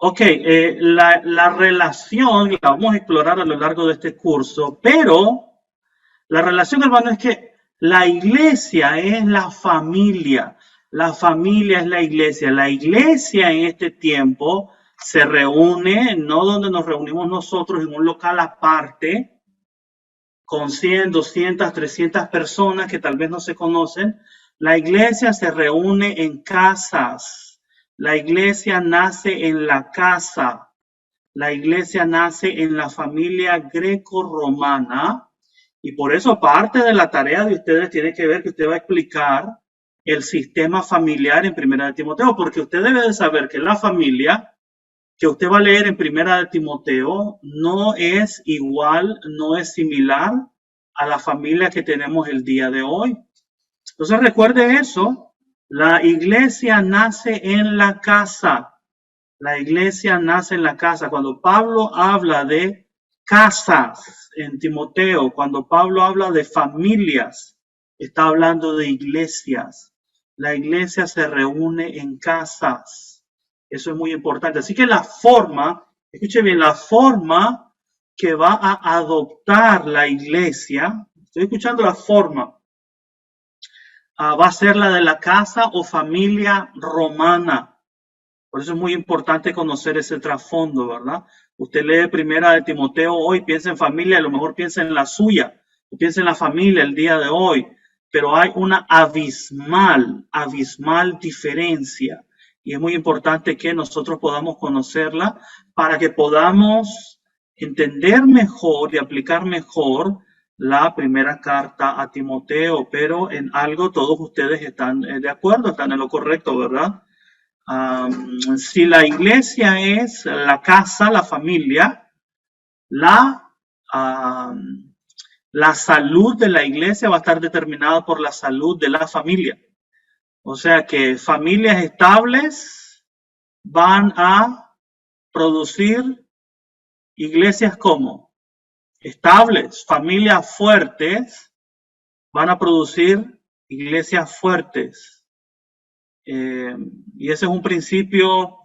Ok, la relación la vamos a explorar a lo largo de este curso, pero la relación, hermano, es que la iglesia es la familia es la iglesia. La iglesia en este tiempo se reúne, no donde nos reunimos nosotros en un local aparte, con 100, 200, 300 personas que tal vez no se conocen. La iglesia se reúne en casas. La iglesia nace en la casa. La iglesia nace en la familia greco-romana y por eso parte de la tarea de ustedes tiene que ver que usted va a explicar el sistema familiar en Primera de Timoteo, porque usted debe de saber que la familia que usted va a leer en Primera de Timoteo no es igual, no es similar a la familia que tenemos el día de hoy. Entonces recuerde eso, la iglesia nace en la casa. La iglesia nace en la casa. Cuando Pablo habla de casas en Timoteo, cuando Pablo habla de familias, está hablando de iglesias. La iglesia se reúne en casas. Eso es muy importante. Así que la forma, escuche bien, la forma que va a adoptar la iglesia, estoy escuchando la forma, va a ser la de la casa o familia romana. Por eso es muy importante conocer ese trasfondo, ¿verdad? Usted lee Primera de Timoteo hoy, piensa en familia, a lo mejor piensa en la suya, o piensa en la familia el día de hoy, pero hay una abismal diferencia. Y es muy importante que nosotros podamos conocerla para que podamos entender mejor y aplicar mejor la primera carta a Timoteo. Pero en algo todos ustedes están de acuerdo, están en lo correcto, ¿verdad? Si la iglesia es la casa, la familia, la, la salud de la iglesia va a estar determinada por la salud de la familia. O sea que familias estables van a producir iglesias como estables, familias fuertes van a producir iglesias fuertes. Y ese es un principio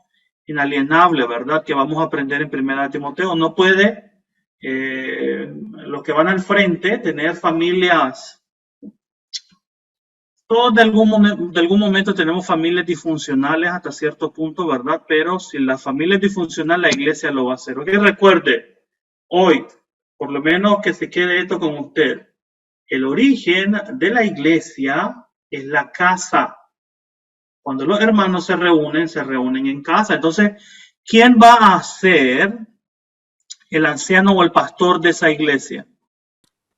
inalienable, ¿verdad? Que vamos a aprender en Primera de Timoteo. No puede los que van al frente tener familias. Todos de algún momento tenemos familias disfuncionales hasta cierto punto, ¿verdad? Pero si la familia es disfuncional, la iglesia lo va a hacer. Ok, recuerde, hoy, por lo menos que se quede esto con usted, el origen de la iglesia es la casa. Cuando los hermanos se reúnen en casa. Entonces, ¿quién va a ser el anciano o el pastor de esa iglesia?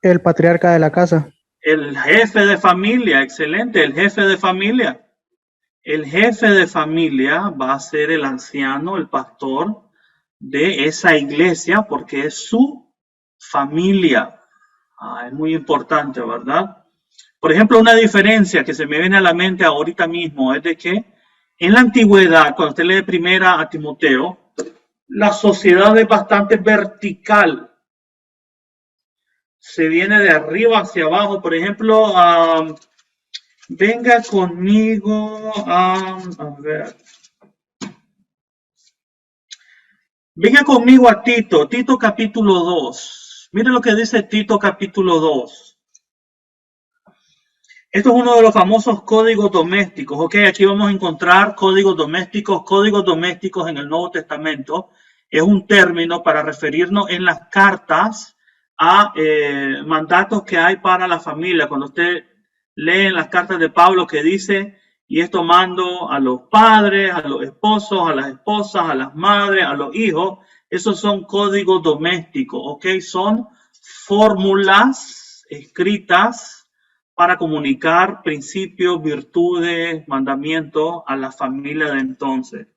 El patriarca de la casa. El jefe de familia, excelente, el jefe de familia. El jefe de familia va a ser el anciano, el pastor de esa iglesia porque es su familia. Es muy importante, ¿verdad? Por ejemplo, una diferencia que se me viene a la mente ahorita mismo es de que en la antigüedad, cuando usted lee Primera a Timoteo, la sociedad es bastante vertical. Se viene de arriba hacia abajo. Por ejemplo, venga conmigo a ver. Venga conmigo a Tito, Tito capítulo 2. Mire lo que dice Tito capítulo 2. Esto es uno de los famosos códigos domésticos. Ok, aquí vamos a encontrar códigos domésticos. Códigos domésticos en el Nuevo Testamento es un término para referirnos en las cartas a mandatos que hay para la familia. Cuando usted lee en las cartas de Pablo que dice, y esto mando a los padres, a los esposos, a las esposas, a las madres, a los hijos, esos son códigos domésticos, ok, son fórmulas escritas para comunicar principios, virtudes, mandamientos a la familia de entonces.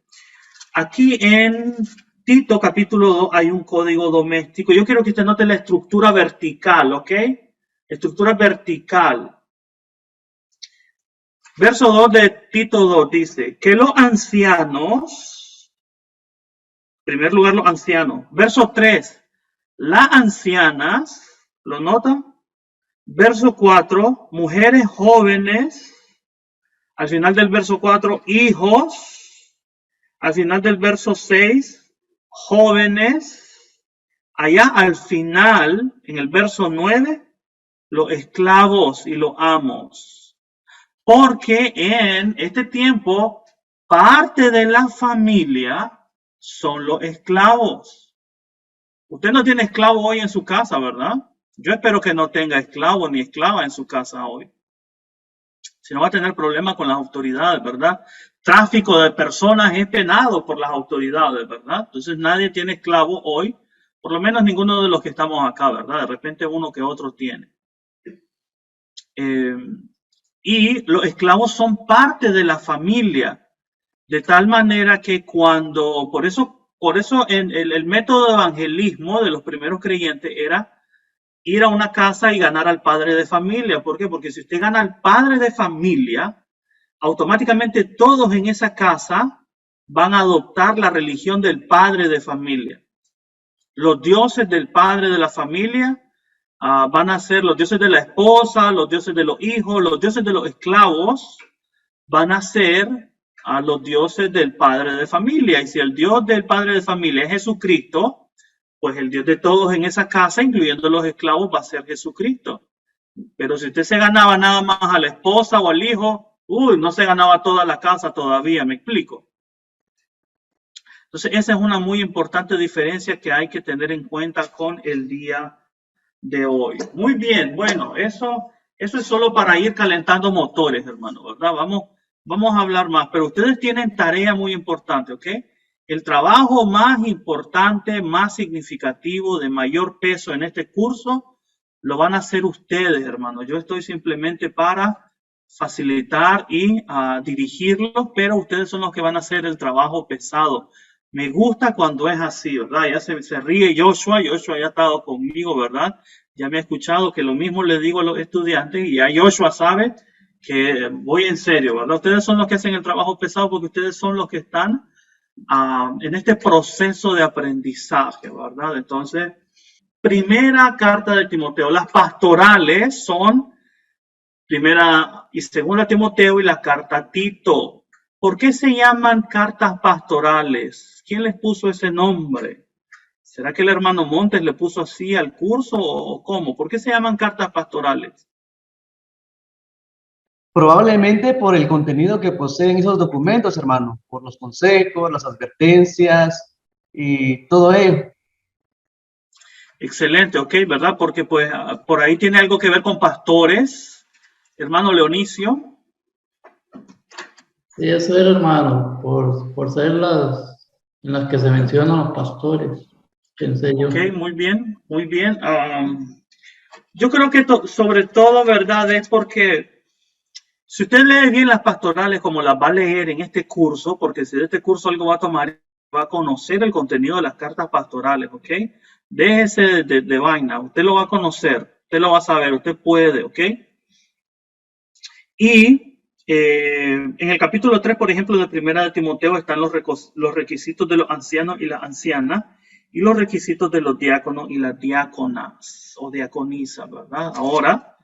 Aquí en Tito capítulo 2 hay un código doméstico. Yo quiero que usted note la estructura vertical, ¿ok? Estructura vertical. Verso 2 de Tito 2 dice que los ancianos, en primer lugar los ancianos. Verso 3, las ancianas, ¿lo notan? Verso 4, mujeres jóvenes. Al final del verso 4, hijos. al final del verso 6, jóvenes, allá al final, en el verso 9, los esclavos y los amos. Porque en este tiempo, parte de la familia son los esclavos. Usted no tiene esclavo hoy en su casa, ¿verdad? Yo espero que no tenga esclavo ni esclava en su casa hoy. Si no va a tener problemas con las autoridades, ¿verdad? Tráfico de personas es penado por las autoridades, ¿verdad? Entonces nadie tiene esclavo hoy, por lo menos ninguno de los que estamos acá, ¿verdad? De repente uno que otro tiene. Y los esclavos son parte de la familia, de tal manera que cuando, por eso en el método de evangelismo de los primeros creyentes era ir a una casa y ganar al padre de familia. ¿Por qué? Porque si usted gana al padre de familia, automáticamente todos en esa casa van a adoptar la religión del padre de familia. Los dioses del padre de la familia van a ser los dioses de la esposa, los dioses de los hijos, los dioses de los esclavos van a ser a los dioses del padre de familia. Y si el Dios del padre de familia es Jesucristo, pues el Dios de todos en esa casa, incluyendo los esclavos, va a ser Jesucristo. Pero si usted se ganaba nada más a la esposa o al hijo, no se ganaba toda la casa todavía, ¿me explico? Entonces, esa es una muy importante diferencia que hay que tener en cuenta con el día de hoy. Muy bien, bueno, eso es solo para ir calentando motores, hermano, ¿verdad? Vamos a hablar más, pero ustedes tienen tarea muy importante, ¿ok? El trabajo más importante, más significativo, de mayor peso en este curso, lo van a hacer ustedes, hermano. Yo estoy simplemente para facilitar y dirigirlos, pero ustedes son los que van a hacer el trabajo pesado. Me gusta cuando es así, ¿verdad? Ya se ríe Joshua ya ha estado conmigo, ¿verdad? Ya me ha escuchado que lo mismo le digo a los estudiantes y ya Joshua sabe que voy en serio, ¿verdad? Ustedes son los que hacen el trabajo pesado porque ustedes son los que están en este proceso de aprendizaje, ¿verdad? Entonces, primera carta de Timoteo. Las pastorales son primera y segunda Timoteo y la carta a Tito. ¿Por qué se llaman cartas pastorales? ¿Quién les puso ese nombre? ¿Será que el hermano Montes le puso así al curso o cómo? ¿Por qué se llaman cartas pastorales? Probablemente por el contenido que poseen esos documentos, hermano, por los consejos, las advertencias y todo ello. Excelente, ok, ¿verdad? Porque pues por ahí tiene algo que ver con pastores, hermano Leonicio. Sí, eso era, hermano, por ser en las que se mencionan los pastores, pensé yo. Ok, muy bien, muy bien. Yo creo que sobre todo, ¿verdad? Es porque si usted lee bien las pastorales como las va a leer en este curso, porque si de este curso algo va a tomar, va a conocer el contenido de las cartas pastorales, ¿ok? Déjese de vaina, usted lo va a conocer, usted lo va a saber, usted puede, ¿ok? Y en el capítulo 3, por ejemplo, de Primera de Timoteo están los requisitos de los ancianos y las ancianas y los requisitos de los diáconos y las diáconas o diaconisas, ¿verdad? Ahora,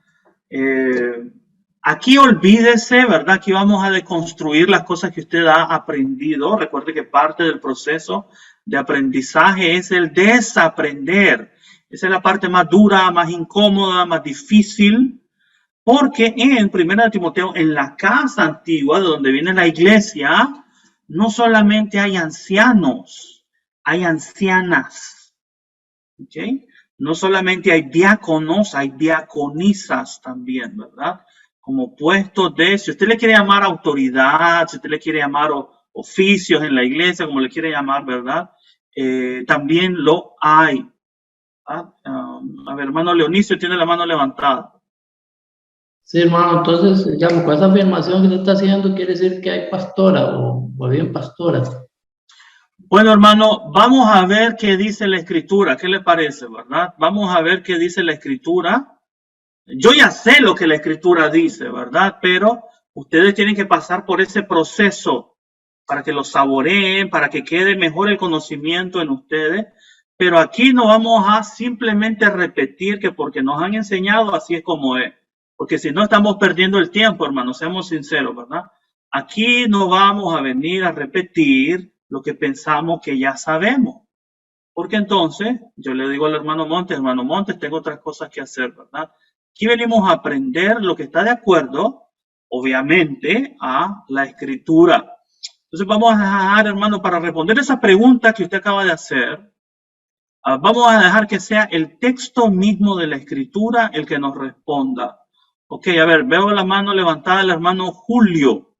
aquí olvídese, ¿verdad? Aquí vamos a deconstruir las cosas que usted ha aprendido. Recuerde que parte del proceso de aprendizaje es el desaprender. Esa es la parte más dura, más incómoda, más difícil. Porque en 1 Timoteo, en la casa antigua de donde viene la iglesia, no solamente hay ancianos, hay ancianas. ¿Okay? No solamente hay diáconos, hay diaconisas también, ¿verdad? Como puestos de, si usted le quiere llamar autoridad, si usted le quiere llamar oficios en la iglesia, como le quiere llamar, ¿verdad? También lo hay. A ver, hermano Leonicio tiene la mano levantada. Sí, hermano, entonces, digamos, con esa afirmación que usted está haciendo, quiere decir que hay pastora o bien pastoras. Bueno, hermano, vamos a ver qué dice la escritura. ¿Qué le parece, verdad? Vamos a ver qué dice la escritura. Yo ya sé lo que la escritura dice, ¿verdad? Pero ustedes tienen que pasar por ese proceso para que lo saboreen, para que quede mejor el conocimiento en ustedes. Pero aquí no vamos a simplemente repetir que porque nos han enseñado así es como es. Porque si no estamos perdiendo el tiempo, hermano, seamos sinceros, ¿verdad? Aquí no vamos a venir a repetir lo que pensamos que ya sabemos. Porque entonces yo le digo al hermano Montes, tengo otras cosas que hacer, ¿verdad? Aquí venimos a aprender lo que está de acuerdo, obviamente, a la escritura. Entonces vamos a dejar, hermano, para responder esa pregunta que usted acaba de hacer, vamos a dejar que sea el texto mismo de la escritura el que nos responda. Ok, a ver, veo la mano levantada del hermano Julio.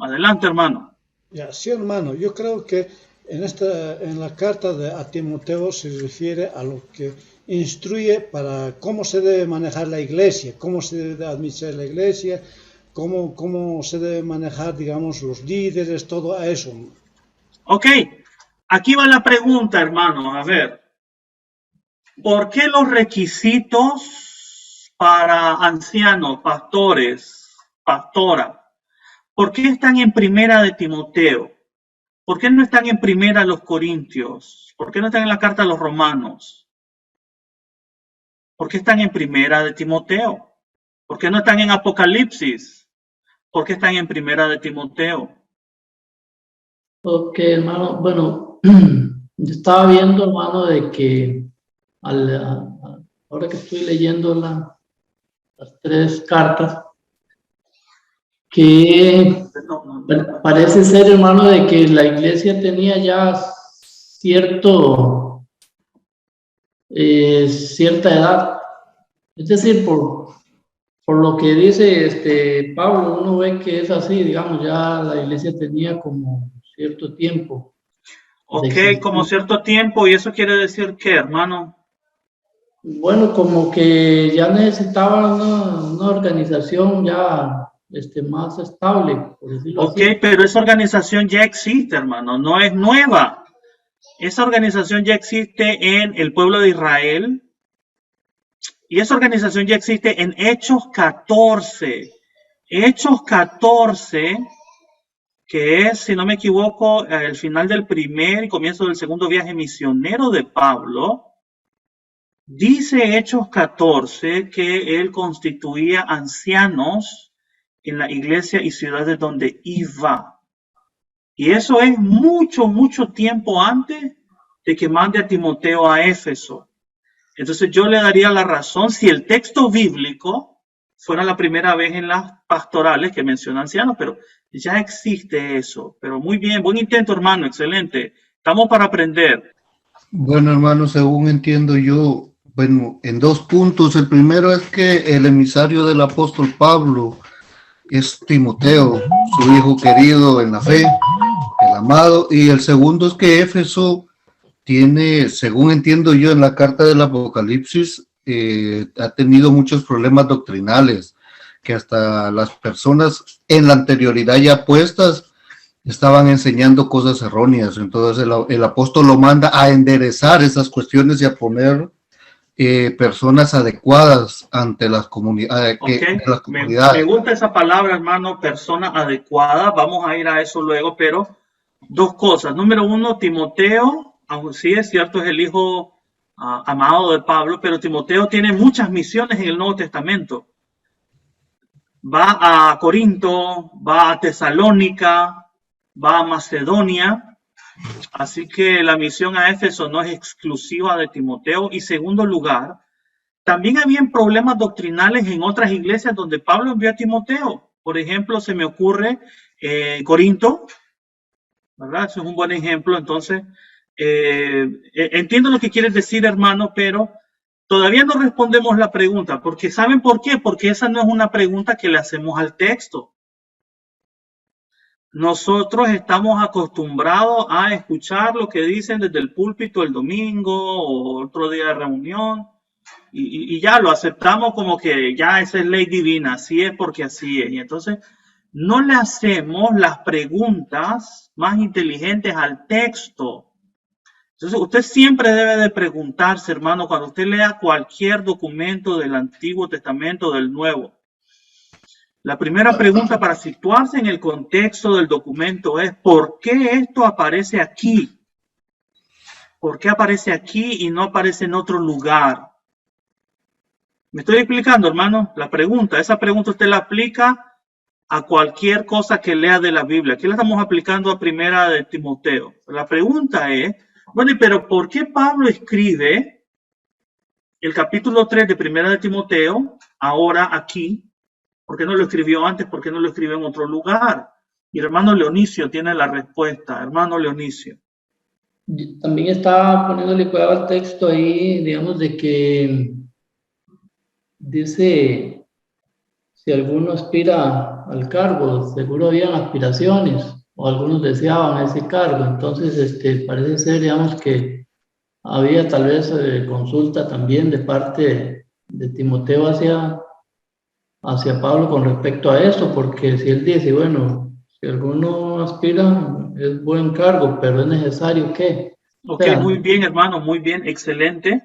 Adelante, hermano. Ya, sí, hermano, yo creo que en la carta a Timoteo se refiere a lo que instruye para cómo se debe manejar la iglesia, cómo se debe administrar la iglesia, cómo se debe manejar, digamos, los líderes, todo a eso. Ok, aquí va la pregunta, hermano. A ver, ¿por qué los requisitos para ancianos, pastores, pastora, por qué están en primera de Timoteo? ¿Por qué no están en primera de los Corintios? ¿Por qué no están en la carta a los Romanos? ¿Por qué están en primera de Timoteo? ¿Por qué no están en Apocalipsis? ¿Por qué están en primera de Timoteo? Ok, hermano, bueno, yo estaba viendo, hermano, de que ahora que estoy leyendo las 3 cartas, que parece ser, hermano, de que la iglesia tenía ya cierta edad. Es decir, por lo que dice Pablo, uno ve que es así, digamos, ya la iglesia tenía como cierto tiempo. Ok, como cierto tiempo, ¿y eso quiere decir qué, hermano? Bueno, como que ya necesitaba una organización ya más estable, por decirlo así. Ok, pero esa organización ya existe, hermano, no es nueva. Esa organización ya existe en el pueblo de Israel y esa organización ya existe en Hechos 14. Hechos 14, que es, si no me equivoco, el final del primer y comienzo del segundo viaje misionero de Pablo. Dice Hechos 14 que él constituía ancianos en la iglesia y ciudades donde iba. Y eso es mucho, mucho tiempo antes de que mande a Timoteo a Éfeso. Entonces yo le daría la razón si el texto bíblico fuera la primera vez en las pastorales que menciona ancianos, pero ya existe eso. Pero muy bien, buen intento, hermano, excelente. Estamos para aprender. Bueno, hermano, según entiendo yo, bueno, en 2 puntos. El primero es que el emisario del apóstol Pablo es Timoteo, su hijo querido en la fe, el amado. Y el segundo es que Éfeso tiene, según entiendo yo en la carta del Apocalipsis, ha tenido muchos problemas doctrinales, que hasta las personas en la anterioridad ya puestas estaban enseñando cosas erróneas. Entonces el apóstol lo manda a enderezar esas cuestiones y a poner personas adecuadas ante las comunidades. Me gusta esa palabra, hermano, persona adecuada. Vamos a ir a eso luego, pero 2 cosas. Número 1, Timoteo, aunque sí es cierto, es el hijo amado de Pablo, pero Timoteo tiene muchas misiones en el Nuevo Testamento. Va a Corinto, va a Tesalónica, va a Macedonia. Así que la misión a Éfeso no es exclusiva de Timoteo. Y segundo lugar, también habían problemas doctrinales en otras iglesias donde Pablo envió a Timoteo. Por ejemplo, se me ocurre Corinto, ¿verdad? Eso es un buen ejemplo. Entonces, entiendo lo que quieres decir, hermano, pero todavía no respondemos la pregunta, porque ¿saben por qué? Porque esa no es una pregunta que le hacemos al texto. Nosotros estamos acostumbrados a escuchar lo que dicen desde el púlpito el domingo o otro día de reunión y ya lo aceptamos como que ya esa es ley divina, así es porque así es. Y entonces no le hacemos las preguntas más inteligentes al texto. Entonces usted siempre debe de preguntarse, hermano, cuando usted lea cualquier documento del Antiguo Testamento o del Nuevo. La primera pregunta para situarse en el contexto del documento es ¿por qué esto aparece aquí? ¿Por qué aparece aquí y no aparece en otro lugar? ¿Me estoy explicando, hermano? Esa pregunta usted la aplica a cualquier cosa que lea de la Biblia. Aquí la estamos aplicando a Primera de Timoteo. La pregunta es, bueno, pero ¿por qué Pablo escribe el capítulo 3 de Primera de Timoteo ahora aquí? ¿Por qué no lo escribió antes? ¿Por qué no lo escribió en otro lugar? Mi hermano Leonicio tiene la respuesta. Hermano Leonicio. Yo también estaba poniéndole cuidado al texto ahí, digamos, de que dice, si alguno aspira al cargo, seguro habían aspiraciones, o algunos deseaban ese cargo. Entonces, parece ser, digamos, que había tal vez consulta también de parte de Timoteo hacia Pablo con respecto a eso, porque si él dice, bueno, si alguno aspira, es buen cargo, pero es necesario que... Ok, muy bien, hermano, muy bien, excelente.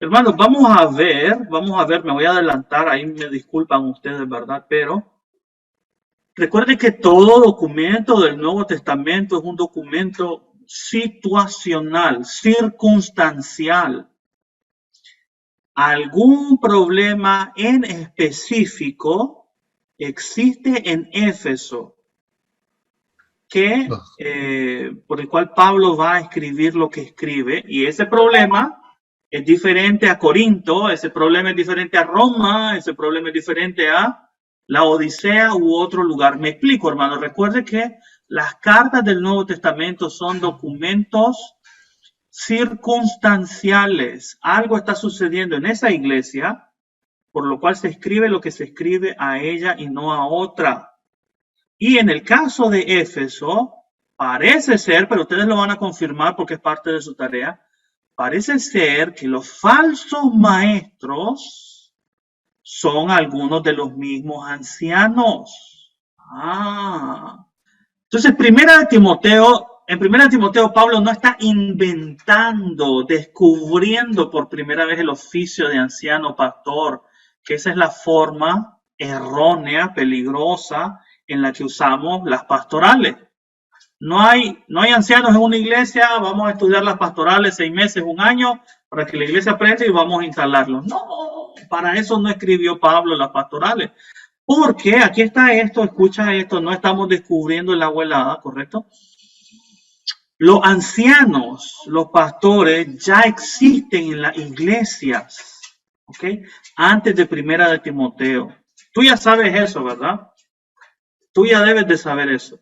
Hermanos, vamos a ver, me voy a adelantar, ahí me disculpan ustedes, ¿verdad? Pero recuerden que todo documento del Nuevo Testamento es un documento situacional, circunstancial. Algún problema en específico existe en Éfeso por el cual Pablo va a escribir lo que escribe, y ese problema es diferente a Corinto, ese problema es diferente a Roma, ese problema es diferente a la Odisea u otro lugar. Me explico, hermano. Recuerde que las cartas del Nuevo Testamento son documentos circunstanciales. Algo está sucediendo en esa iglesia, por lo cual se escribe lo que se escribe a ella y no a otra. Y en el caso de Éfeso, parece ser, pero ustedes lo van a confirmar porque es parte de su tarea, parece ser que los falsos maestros son algunos de los mismos ancianos. Entonces, en Primera de Timoteo, Pablo no está inventando, descubriendo por primera vez el oficio de anciano pastor, que esa es la forma errónea, peligrosa, en la que usamos las pastorales. No hay ancianos en una iglesia, vamos a estudiar las pastorales 6 meses, 1 año, para que la iglesia aprenda y vamos a instalarlos. No, para eso no escribió Pablo las pastorales. Porque aquí está esto, escucha esto, no estamos descubriendo el agua helada, ¿correcto? Los ancianos, los pastores, ya existen en las iglesias, ¿ok? Antes de Primera de Timoteo. Tú ya sabes eso, ¿verdad? Tú ya debes de saber eso.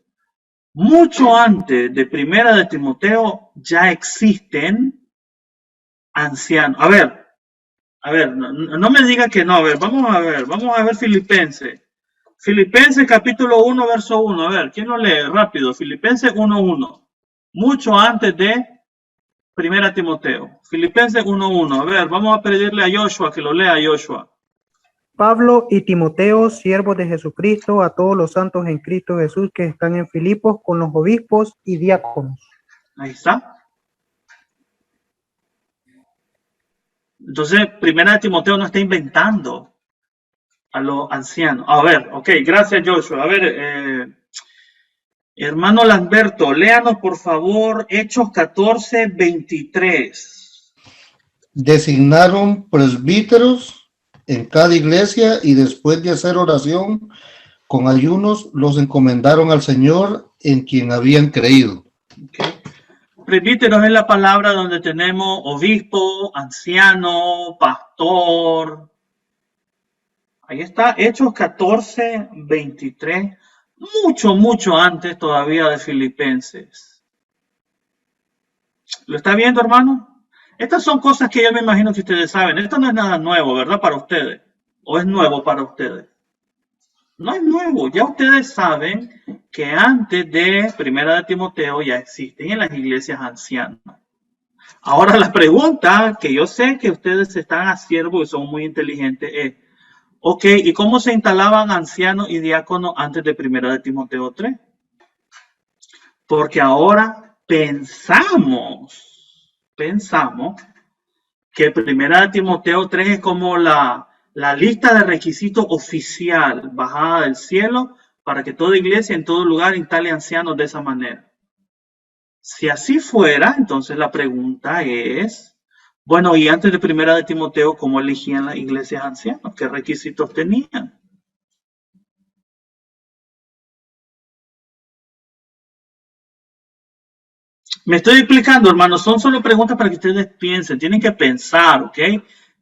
Mucho antes de Primera de Timoteo ya existen ancianos. A ver, no me diga que no. A ver, vamos a ver Filipenses. Filipenses capítulo 1, verso 1. A ver, ¿quién lo lee? Rápido. Filipenses 1:1. Mucho antes de Primera Timoteo. Filipenses 1:1. A ver, vamos a pedirle a Joshua que lo lea, Joshua. Pablo y Timoteo, siervos de Jesucristo, a todos los santos en Cristo Jesús que están en Filipos con los obispos y diáconos. Ahí está. Entonces, Primera de Timoteo no está inventando a los ancianos. A ver, ok, gracias Joshua. A ver, hermano Lamberto, léanos por favor Hechos 14:23. Designaron presbíteros en cada iglesia y después de hacer oración con ayunos los encomendaron al Señor en quien habían creído. Okay. Presbíteros es la palabra donde tenemos obispo, anciano, pastor. Ahí está, Hechos 14:23, mucho antes todavía de Filipenses. ¿Lo está viendo, hermano? Estas son cosas que yo me imagino que ustedes saben. Esto no es nada nuevo, ¿verdad? Para ustedes. ¿O es nuevo para ustedes? No es nuevo. Ya ustedes saben que antes de Primera de Timoteo ya existen en las iglesias ancianas. Ahora la pregunta que yo sé que ustedes están haciendo porque son muy inteligentes es, ok, ¿y cómo se instalaban ancianos y diáconos antes de Primera de Timoteo 3? Porque ahora pensamos que Primera de Timoteo 3 es como la lista de requisitos oficial bajada del cielo para que toda iglesia en todo lugar instale ancianos de esa manera. Si así fuera, entonces la pregunta es, bueno, y antes de Primera de Timoteo, ¿cómo elegían las iglesias ancianos? ¿Qué requisitos tenían? Me estoy explicando, hermanos, son solo preguntas para que ustedes piensen, tienen que pensar, ¿ok?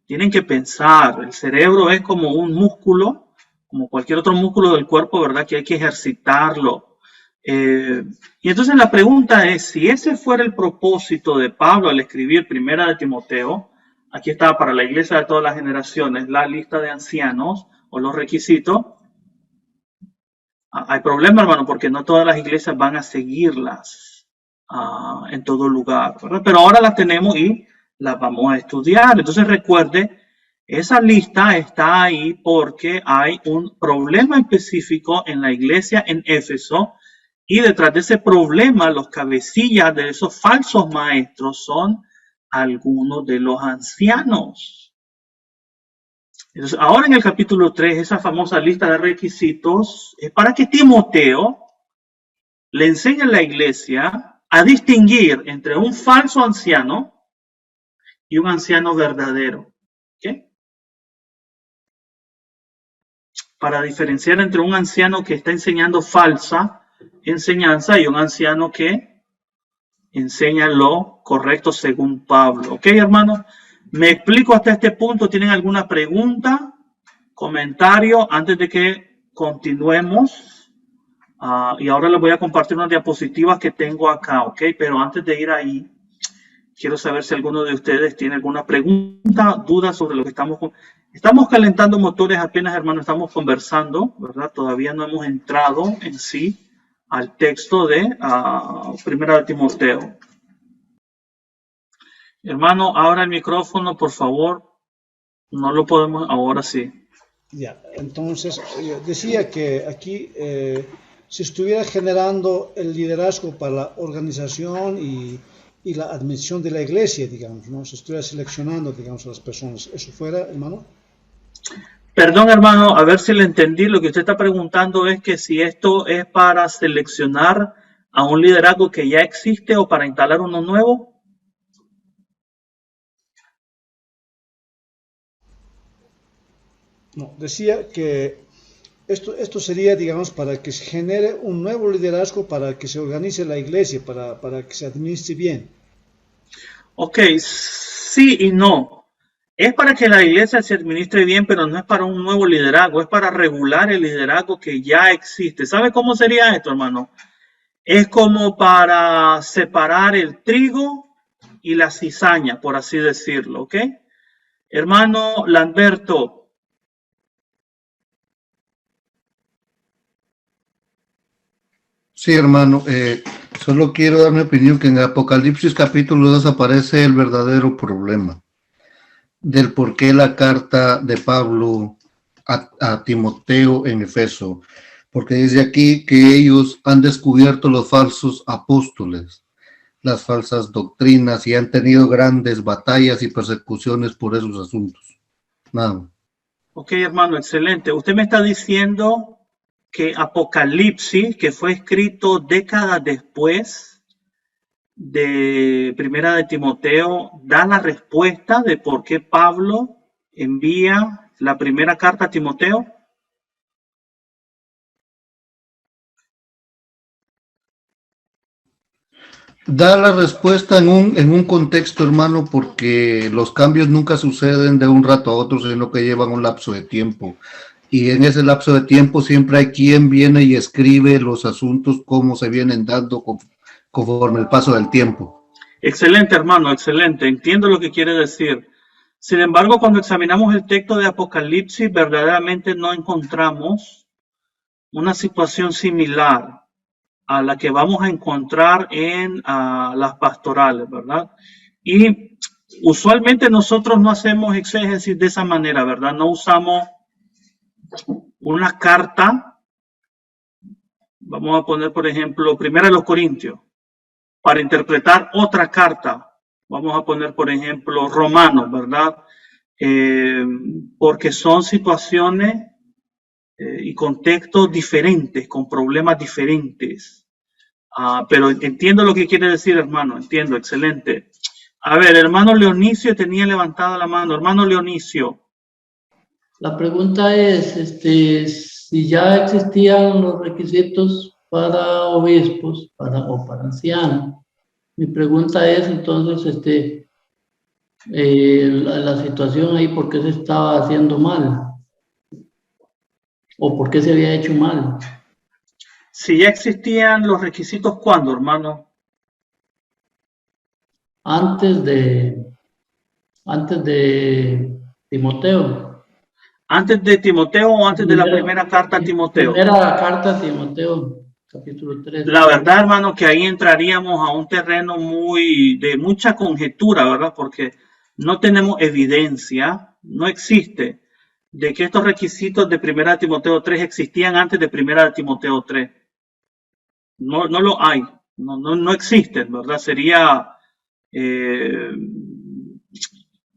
Tienen que pensar. El cerebro es como un músculo, como cualquier otro músculo del cuerpo, ¿verdad? Que hay que ejercitarlo. Y entonces la pregunta es, si ese fuera el propósito de Pablo al escribir Primera de Timoteo, aquí está para la iglesia de todas las generaciones, la lista de ancianos o los requisitos. Hay problema, hermano, porque no todas las iglesias van a seguirlas en todo lugar, ¿verdad? Pero ahora las tenemos y las vamos a estudiar. Entonces recuerde, esa lista está ahí porque hay un problema específico en la iglesia en Éfeso y detrás de ese problema, los cabecillas de esos falsos maestros son algunos de los ancianos. Entonces, ahora en el capítulo 3, esa famosa lista de requisitos es para que Timoteo le enseñe a la iglesia a distinguir entre un falso anciano y un anciano verdadero. ¿Okay? Para diferenciar entre un anciano que está enseñando falsa enseñanza y un anciano que enseña lo correcto según Pablo. ¿Ok, hermanos? Me explico hasta este punto. ¿Tienen alguna pregunta, comentario antes de que continuemos? Y ahora les voy a compartir unas diapositivas que tengo acá, ¿ok? Pero antes de ir ahí, quiero saber si alguno de ustedes tiene alguna pregunta, duda sobre lo que estamos calentando motores apenas, hermanos, estamos conversando, ¿verdad? Todavía no hemos entrado en sí al texto de Primera de Timoteo. Hermano, abra el micrófono, por favor. No lo podemos, ahora sí. Ya, entonces, yo decía que aquí se estuviera generando el liderazgo para la organización y la admisión de la iglesia, digamos, ¿no? Se estuviera seleccionando, digamos, a las personas. ¿Eso fuera, hermano? Perdón, hermano, a ver si le entendí. Lo que usted está preguntando es que si esto es para seleccionar a un liderazgo que ya existe o para instalar uno nuevo. No, decía que esto sería, digamos, para que se genere un nuevo liderazgo, para que se organice la iglesia, para que se administre bien. Ok, sí y no. Es para que la iglesia se administre bien, pero no es para un nuevo liderazgo, es para regular el liderazgo que ya existe. ¿Sabe cómo sería esto, hermano? Es como para separar el trigo y la cizaña, por así decirlo, ¿ok? Hermano Lamberto. Sí, hermano, solo quiero dar mi opinión que en Apocalipsis capítulo 2 aparece el verdadero problema del por qué la carta de Pablo a Timoteo en Efeso, porque dice aquí que ellos han descubierto los falsos apóstoles, las falsas doctrinas y han tenido grandes batallas y persecuciones por esos asuntos. Nada. Ok, hermano, excelente. Usted me está diciendo que Apocalipsis, que fue escrito décadas después de Primera de Timoteo, da la respuesta de por qué Pablo envía la primera carta a Timoteo. Da la respuesta en un contexto, hermano, porque los cambios nunca suceden de un rato a otro, sino que llevan un lapso de tiempo. Y en ese lapso de tiempo siempre hay quien viene y escribe los asuntos como se vienen dando conforme el paso del tiempo. Excelente, hermano, excelente. Entiendo lo que quiere decir. Sin embargo, cuando examinamos el texto de Apocalipsis, verdaderamente no encontramos una situación similar a la que vamos a encontrar en las pastorales, ¿verdad? Y usualmente nosotros no hacemos exégesis de esa manera, ¿verdad? No usamos una carta, vamos a poner, por ejemplo, Primera de los Corintios, para interpretar otra carta. Vamos a poner, por ejemplo, Romanos, ¿verdad? Porque son situaciones y contextos diferentes, con problemas diferentes. Pero entiendo lo que quiere decir, hermano, entiendo, excelente. A ver, hermano Leonicio tenía levantada la mano. Hermano Leonicio. La pregunta es, si ya existían los requisitos para obispos o para ancianos, Mi pregunta es entonces, la situación ahí, ¿por qué se estaba haciendo mal? ¿O por qué se había hecho mal? Si ya existían los requisitos, ¿cuándo, hermano? Antes de Timoteo. ¿Antes de Timoteo o antes de la primera carta a Timoteo? Primera carta a Timoteo, capítulo 3. La verdad, hermano, que ahí entraríamos a un terreno de mucha conjetura, ¿verdad? Porque no tenemos evidencia, no existe, de que estos requisitos de primera de Timoteo 3 existían antes de primera de Timoteo 3. No lo hay, no existen, ¿verdad? Sería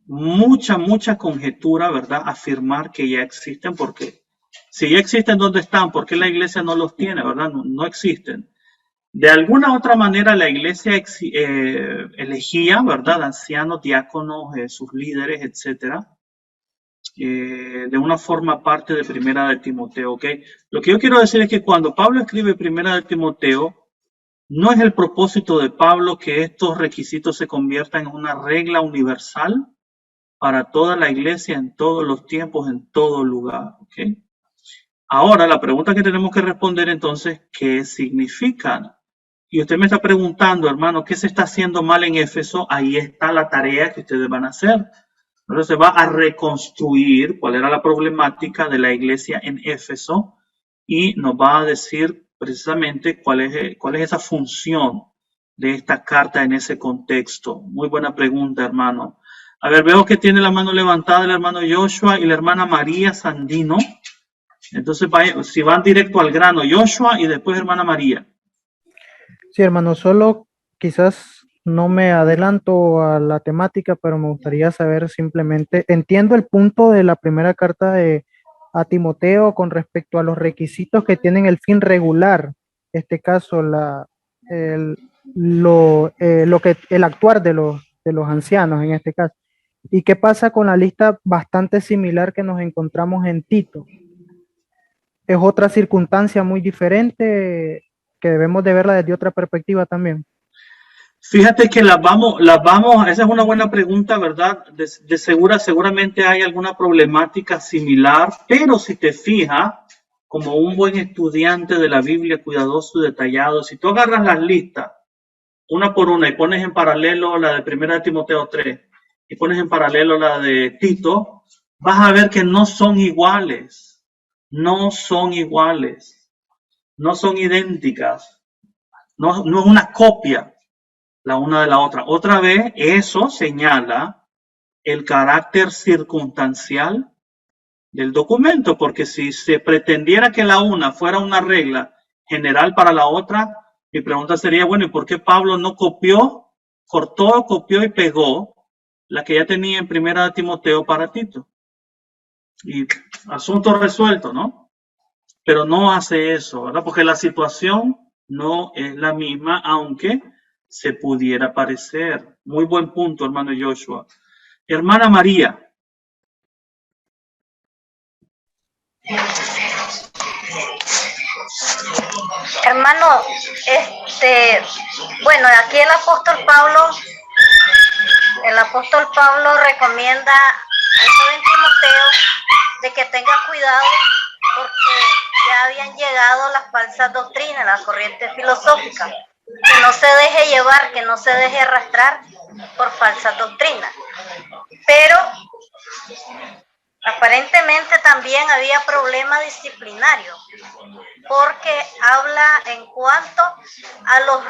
mucha conjetura, ¿verdad? Afirmar que ya existen, porque si ya existen, ¿dónde están? ¿Por qué la iglesia no los tiene, verdad? No existen. De alguna otra manera la iglesia elegía, ¿verdad? Ancianos, diáconos, sus líderes, etcétera. De una forma parte de primera de Timoteo, ¿ok? Lo que yo quiero decir es que cuando Pablo escribe primera de Timoteo, no es el propósito de Pablo que estos requisitos se conviertan en una regla universal para toda la iglesia en todos los tiempos, en todo lugar, ¿ok? Ahora, la pregunta que tenemos que responder entonces, ¿qué significan? Y usted me está preguntando, hermano, ¿qué se está haciendo mal en Éfeso? Ahí está la tarea que ustedes van a hacer. Entonces se va a reconstruir cuál era la problemática de la iglesia en Éfeso y nos va a decir precisamente cuál es esa función de esta carta en ese contexto. Muy buena pregunta, hermano. A ver, veo que tiene la mano levantada el hermano Joshua y la hermana María Sandino. Entonces, si van directo al grano, Joshua y después hermana María. Sí, hermano, solo quizás no me adelanto a la temática, pero me gustaría saber simplemente, entiendo el punto de la primera carta a Timoteo con respecto a los requisitos que tienen el fin regular, en este caso el actuar de los ancianos en este caso. ¿Y qué pasa con la lista bastante similar que nos encontramos en Tito? Es otra circunstancia muy diferente que debemos de verla desde otra perspectiva también. Fíjate que esa es una buena pregunta, ¿verdad? Seguramente hay alguna problemática similar, pero si te fijas, como un buen estudiante de la Biblia, cuidadoso y detallado, si tú agarras las listas una por una y pones en paralelo la de primera de Timoteo 3 y pones en paralelo la de Tito, vas a ver que no son iguales, no son idénticas, no es una copia la una de la otra. Otra vez, eso señala el carácter circunstancial del documento, porque si se pretendiera que la una fuera una regla general para la otra, mi pregunta sería, bueno, ¿y por qué Pablo no cortó, copió y pegó la que ya tenía en primera de Timoteo para Tito? Y asunto resuelto, ¿no? Pero no hace eso, ¿verdad? Porque la situación no es la misma, aunque se pudiera parecer. Muy buen punto, hermano Joshua. Hermana María. Hermano, bueno, aquí el apóstol Pablo recomienda al joven Timoteo de que tenga cuidado porque ya habían llegado las falsas doctrinas, las corrientes filosóficas, que no se deje llevar, que no se deje arrastrar por falsas doctrinas. Pero aparentemente también había problema disciplinario, porque habla en cuanto a los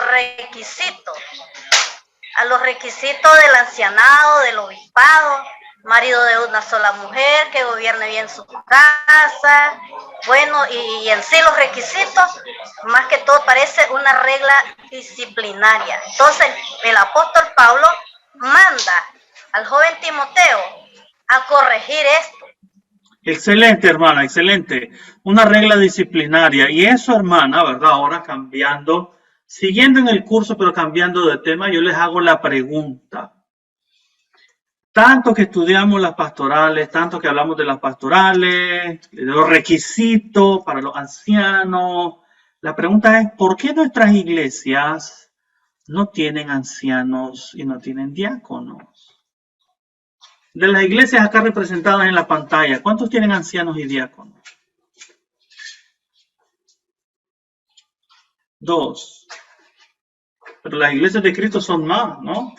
requisitos del ancianado, del obispado, marido de una sola mujer, que gobierne bien su casa, bueno, y en sí los requisitos, más que todo parece una regla disciplinaria. Entonces, el apóstol Pablo manda al joven Timoteo a corregir esto. Excelente, hermana, excelente. Una regla disciplinaria. Y eso, hermana, ¿verdad? Ahora siguiendo en el curso, pero cambiando de tema, yo les hago la pregunta. Tanto que estudiamos las pastorales, tanto que hablamos de las pastorales, de los requisitos para los ancianos. La pregunta es, ¿por qué nuestras iglesias no tienen ancianos y no tienen diáconos. De las iglesias acá representadas en la pantalla, ¿cuántos tienen ancianos y diáconos? 2. Pero las iglesias de Cristo son más, ¿no?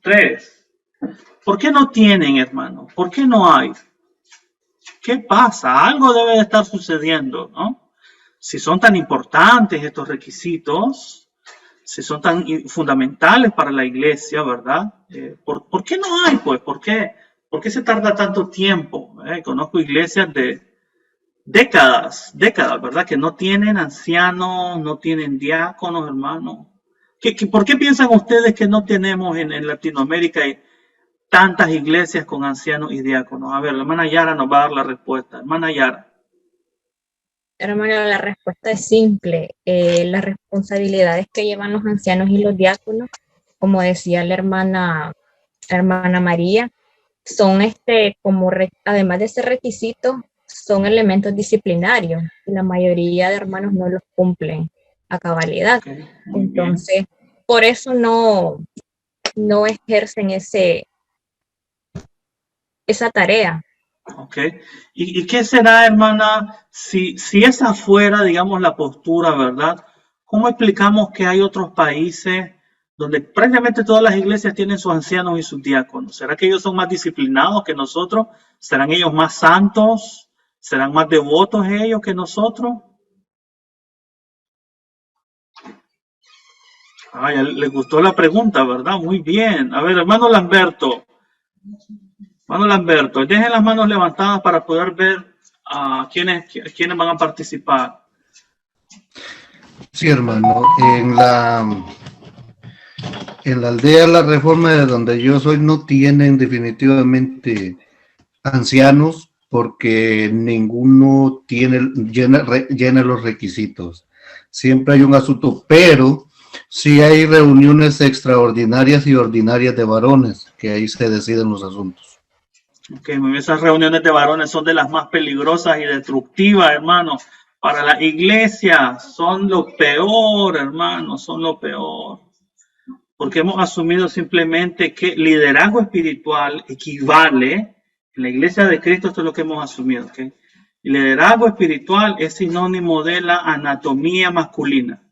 3. ¿Por qué no tienen, hermano? ¿Por qué no hay? ¿Qué pasa? Algo debe de estar sucediendo, ¿no? Si son tan importantes estos requisitos, si son tan fundamentales para la iglesia, ¿verdad? ¿Por qué no hay, pues? ¿Por qué se tarda tanto tiempo? Conozco iglesias de décadas, ¿verdad? Que no tienen ancianos, no tienen diáconos, hermano. ¿Por qué piensan ustedes que no tenemos en Latinoamérica tantas iglesias con ancianos y diáconos? A ver, la hermana Yara nos va a dar la respuesta. Hermana Yara. Hermano, la respuesta es simple. Las responsabilidades que llevan los ancianos y los diáconos, como decía la hermana María, son además de ser requisitos, son elementos disciplinarios y la mayoría de hermanos no los cumplen a cabalidad. Okay, entonces, por eso no ejercen esa tarea. Ok. ¿Y qué será, hermana, si esa fuera, digamos, la postura, ¿verdad? ¿Cómo explicamos que hay otros países donde prácticamente todas las iglesias tienen sus ancianos y sus diáconos? ¿Será que ellos son más disciplinados que nosotros? ¿Serán ellos más santos? ¿Serán más devotos ellos que nosotros? Ay, les gustó la pregunta, ¿verdad? Muy bien. A ver, hermano Lamberto, dejen las manos levantadas para poder ver a quiénes van a participar. Sí, hermano. En la aldea La Reforma, de donde yo soy, no tienen definitivamente ancianos porque ninguno llena los requisitos. Siempre hay un asunto, pero sí hay reuniones extraordinarias y ordinarias de varones, que ahí se deciden los asuntos. Ok, esas reuniones de varones son de las más peligrosas y destructivas, hermano. Para la iglesia son lo peor, hermano, son lo peor. Porque hemos asumido simplemente que liderazgo espiritual equivale, en la iglesia de Cristo esto es lo que hemos asumido, ¿ok? El liderazgo espiritual es sinónimo de la anatomía masculina.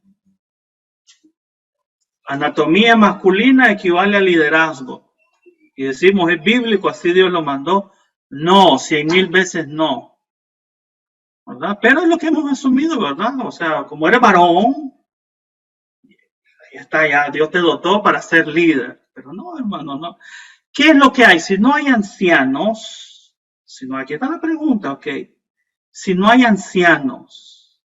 Anatomía masculina equivale a liderazgo. Y decimos, es bíblico, así Dios lo mandó. No, 100,000 veces no. ¿Verdad? Pero es lo que hemos asumido, ¿verdad? O sea, como eres varón, ya está, ya Dios te dotó para ser líder. Pero no, hermano, no. ¿Qué es lo que hay? Si no hay ancianos, aquí está la pregunta, ok. Si no hay ancianos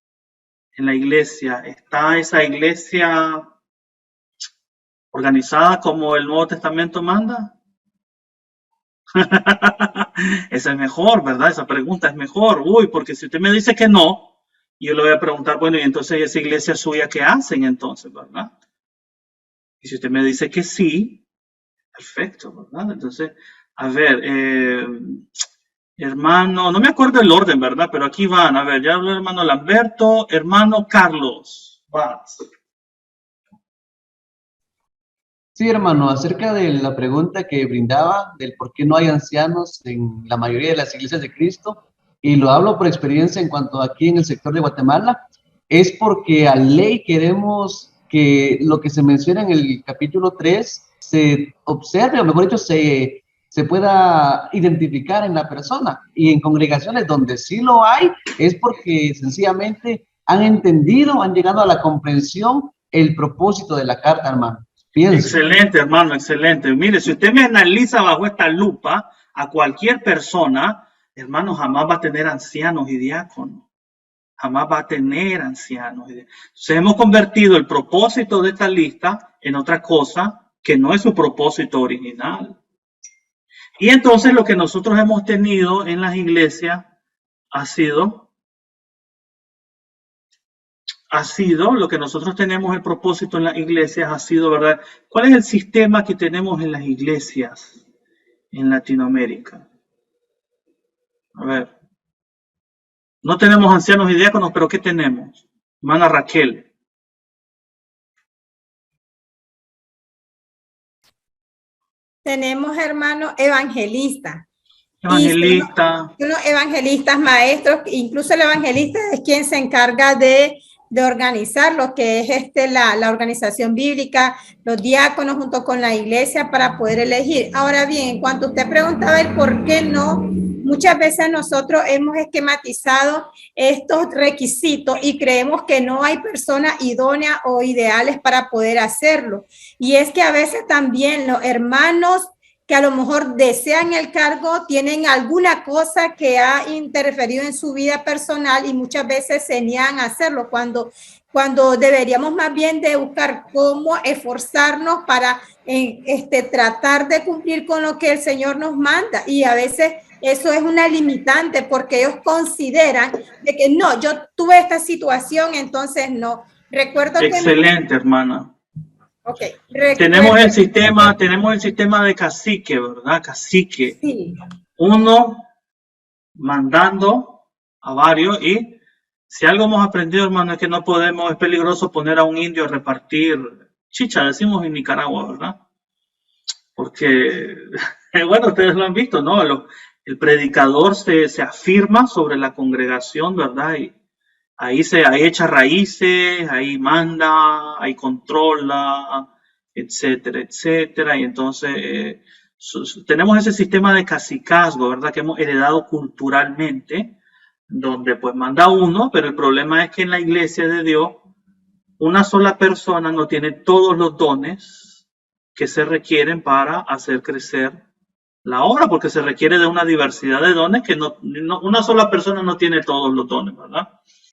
en la iglesia, ¿está esa iglesia organizada como el Nuevo Testamento manda? Esa es mejor, ¿verdad? Esa pregunta es mejor. Uy, porque si usted me dice que no, yo le voy a preguntar, bueno, y entonces esa iglesia suya, ¿qué hacen entonces, verdad? Y si usted me dice que sí, perfecto, ¿verdad? Entonces, a ver, hermano, no me acuerdo el orden, ¿verdad? Pero aquí van, a ver, ya habló hermano Lamberto, hermano Carlos. Sí, hermano, acerca de la pregunta que brindaba del por qué no hay ancianos en la mayoría de las iglesias de Cristo, y lo hablo por experiencia en cuanto aquí en el sector de Guatemala, es porque a ley queremos que lo que se menciona en el capítulo 3 se observe, o mejor dicho, se pueda identificar en la persona. Y en congregaciones donde sí lo hay, es porque sencillamente han entendido, han llegado a la comprensión el propósito de la carta, hermano. Piense. Excelente, hermano, excelente. Mire, si usted me analiza bajo esta lupa, a cualquier persona, hermano, jamás va a tener ancianos y diáconos. Jamás va a tener ancianos. Entonces hemos convertido el propósito de esta lista en otra cosa que no es su propósito original. Y entonces lo que nosotros hemos tenido en las iglesias ha sido lo que nosotros tenemos el propósito en las iglesias ha sido, ¿verdad? ¿Cuál es el sistema que tenemos en las iglesias en Latinoamérica? A ver. No tenemos ancianos y diáconos, pero ¿qué tenemos? Hermana Raquel. tenemos, hermano, evangelistas. Evangelista. Y unos evangelistas maestros, incluso el evangelista es quien se encarga de organizar lo que es la organización bíblica, los diáconos junto con la iglesia para poder elegir. Ahora bien, en cuanto usted preguntaba el por qué no, muchas veces nosotros hemos esquematizado estos requisitos y creemos que no hay personas idóneas o ideales para poder hacerlo. Y es que a veces también los hermanos que a lo mejor desean el cargo, tienen alguna cosa que ha interferido en su vida personal y muchas veces se niegan a hacerlo cuando deberíamos más bien de buscar cómo esforzarnos para tratar de cumplir con lo que el Señor nos manda. Y a veces eso es una limitante porque ellos consideran de que no, yo tuve esta situación, entonces no. Recuerdo excelente, hermana. Okay. Tenemos el sistema de cacique, ¿verdad? Cacique. Sí. Uno mandando a varios, y si algo hemos aprendido, hermano, es que no podemos, es peligroso poner a un indio a repartir chicha, decimos en Nicaragua, ¿verdad? Porque, bueno, ustedes lo han visto, ¿no? El predicador se afirma sobre la congregación, ¿verdad? Y ahí echa raíces, ahí manda, ahí controla, etcétera, etcétera. Y entonces tenemos ese sistema de cacicazgo, ¿verdad? Que hemos heredado culturalmente, donde pues manda uno, pero el problema es que en la iglesia de Dios, una sola persona no tiene todos los dones que se requieren para hacer crecer la obra, porque se requiere de una diversidad de dones que una sola persona no tiene todos los dones, ¿verdad?